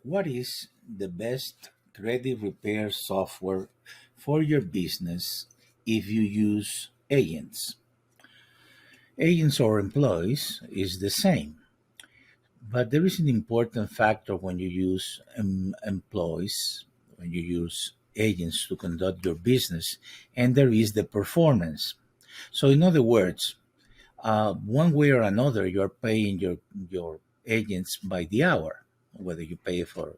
What is the best credit repair software for your business if you use agents? Agents or employees is the same, but there is an important factor when you use employees, when you use agents to conduct your business, and there is the performance. So, in other words, one way or another, you're paying your agents by the hour, whether you pay for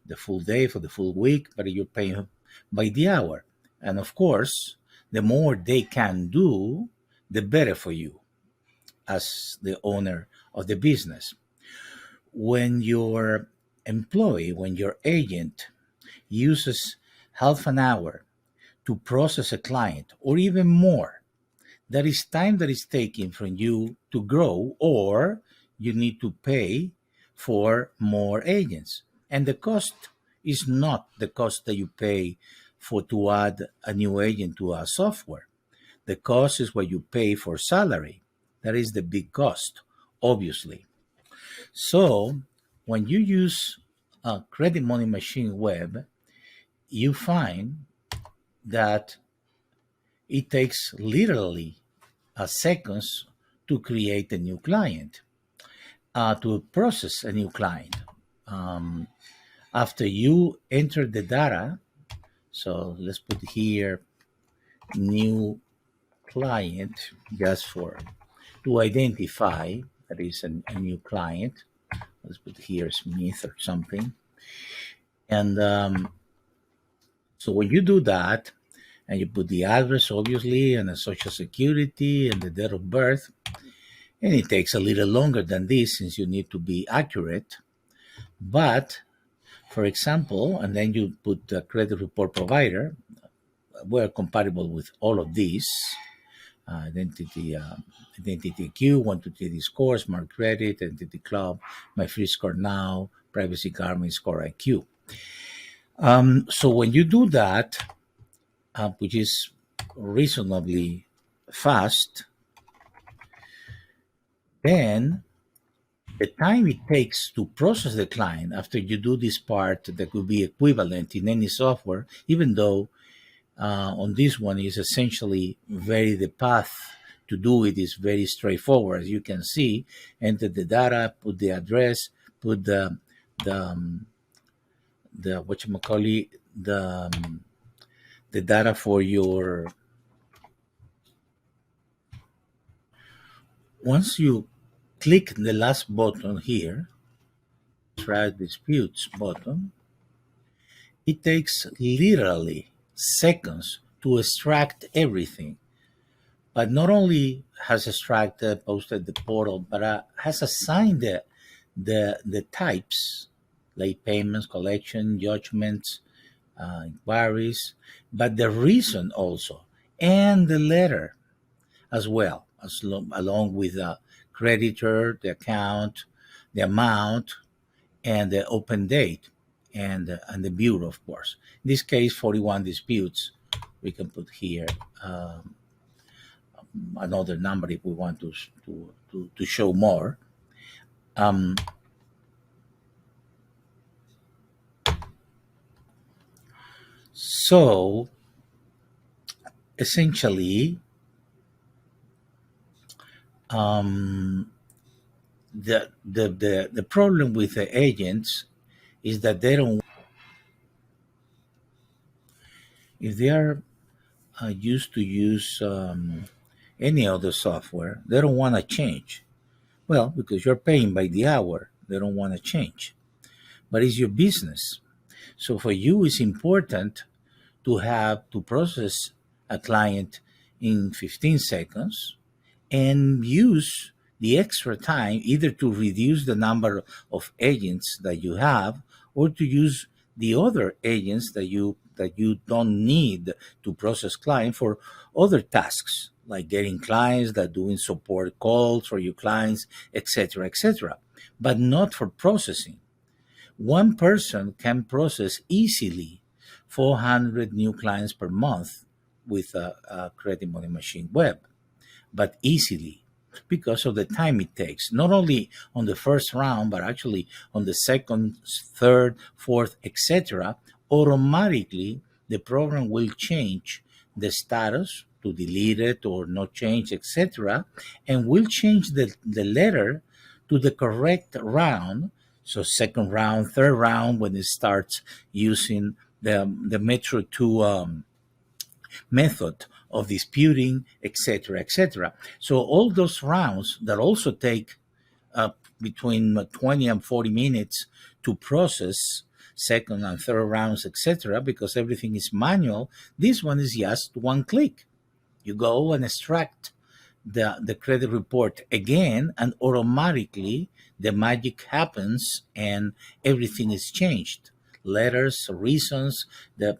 the full day, for the full week, but you're paying by the hour. And of course, the more they can do, the better for you as the owner of the business. When your employee, when your agent uses half an hour to process a client or even more, that is time that is taken from you to grow, or you need to pay for more agents. And the cost is not the cost that you pay for to add a new agent to a software. The cost is what you pay for salary. That is the big cost, obviously. So when you use a credit money machine web, you find that it takes literally seconds to create a new client, to process a new client. Um, After you enter the data, so let's put here new client just for to identify that is a new client. Let's put here Smith or something. And so when you do that, and you put the address obviously, and the social security, and the date of birth, and it takes a little longer than this since you need to be accurate. But for example, and then you put the credit report provider, we're compatible with all of these. Identity Q, 123 score, Smart Credit, Identity Club, My Free Score Now, Privacy Guard, Score IQ. So when you do that, which is reasonably fast, then the time it takes to process the client after you do this part that could be equivalent in any software, even though on this one is essentially the path to do it is very straightforward. As you can see, enter the data, put the address, put the the what you call it, the data for your. Once you click the last button here, track disputes button, it takes literally seconds to extract everything. But not only has extracted, posted the portal, but has assigned the types, like payments, collection, judgments, inquiries, but the reason also, and the letter as well, along with the creditor, the account, the amount, and the open date, and the bureau, of course. In this case, 41 disputes. We can put here another number if we want to show more. Um, so essentially, um, the problem with the agents is that they don't, if they are used to use any other software, they don't want to change. Well, because you're paying by the hour, they don't want to change. But it's your business. So for you, it's important to have to process a client in 15 seconds and use the extra time either to reduce the number of agents that you have or to use the other agents that you don't need to process client for other tasks like getting clients, that doing support calls for your clients, etc., etc., but not for processing. One person can process easily 400 new clients per month with a credit money machine web, but easily. because of the time it takes, not only on the first round, but actually on the second, third, fourth, etc. Automatically, the program will change the status to delete it or not change, etc., and will change the letter to the correct round. So second round, third round, when it starts using the Metro 2 method of disputing, etc., etc. So all those rounds that also take between 20 and 40 minutes to process second and third rounds, etc., because everything is manual. This one is just one click. You go and extract the credit report again, and automatically the magic happens and everything is changed. Letters, reasons, the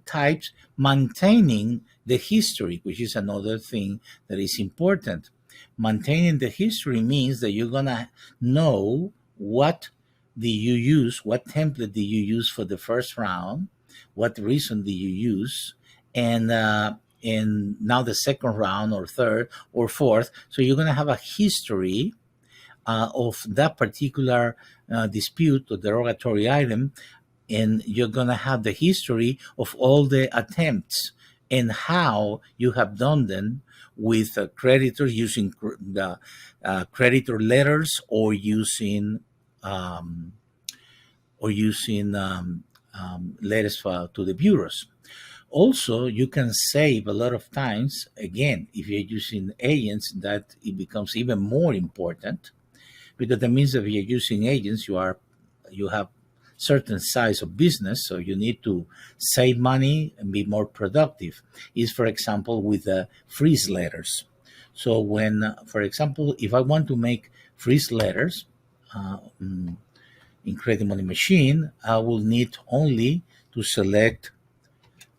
types, maintaining the history, which is another thing that is important. Maintaining the history means that you're gonna know what did you use, what template did you use for the first round, what reason did you use, and now the second round or third or fourth. So you're going to have a history of that particular dispute or derogatory item, and you're going to have the history of all the attempts and how you have done them with creditors using the creditor letters um, or using letters to the bureaus. Also, you can save a lot of times. Again, if you're using agents, that it becomes even more important, because that means that if you're using agents, you have certain size of business, so you need to save money and be more productive. Is, for example, with the freeze letters. So when, for example, if I want to make freeze letters in Credit Money Machine, I will need only to select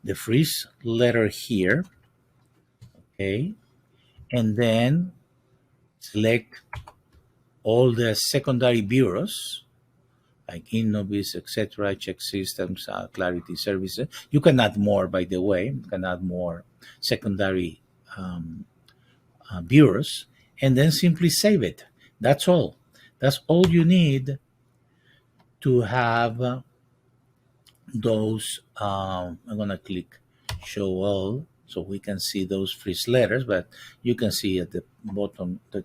the freeze letter here, okay, and then select all the secondary bureaus like Innovis, etc., check systems, clarity services. You can add more, by the way. You can add more secondary um, bureaus, and then simply save it. That's all. That's all you need to have those. I'm gonna click show all so we can see those freeze letters, but you can see at the bottom that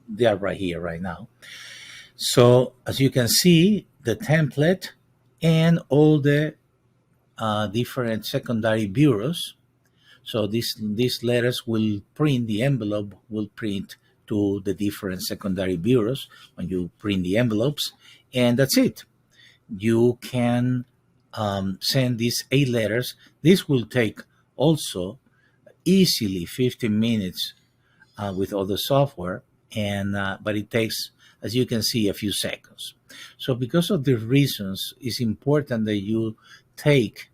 they are right here right now. So as you can see, the template and all the different secondary bureaus. So these letters will print, the envelope will print to the different secondary bureaus when you print the envelopes, and that's it. You can send these 8 letters. This will take also easily 15 minutes with other software, and but it takes, as you can see, a few seconds. So because of the reasons, it's important that you take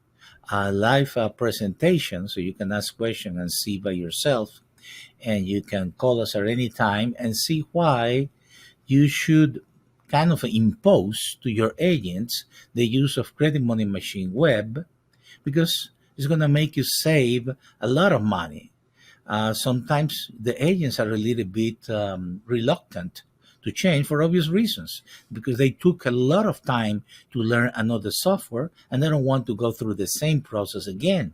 a live presentation so you can ask questions and see by yourself, and you can call us at any time and see why you should kind of impose to your agents the use of Credit Money Machine Web, because it's going to make you save a lot of money. Sometimes the agents are a little bit reluctant to change for obvious reasons, because they took a lot of time to learn another software and they don't want to go through the same process again.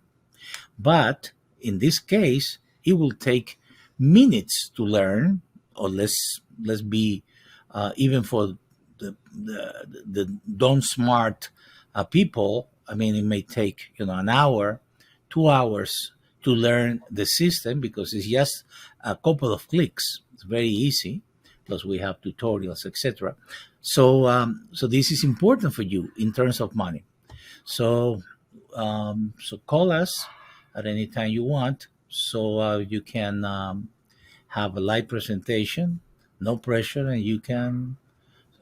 But in this case, it will take minutes to learn, or let's be even for the don't smart people. I mean, it may take an hour, 2 hours to learn the system, because it's just a couple of clicks. It's very easy. Plus, we have tutorials, etc. So this is important for you in terms of money. So so call us at any time you want, so you can have a live presentation, no pressure, and you can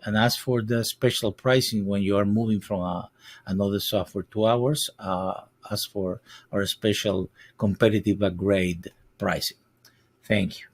and ask for the special pricing when you are moving from another software to ours. Ask for our special competitive grade pricing. Thank you.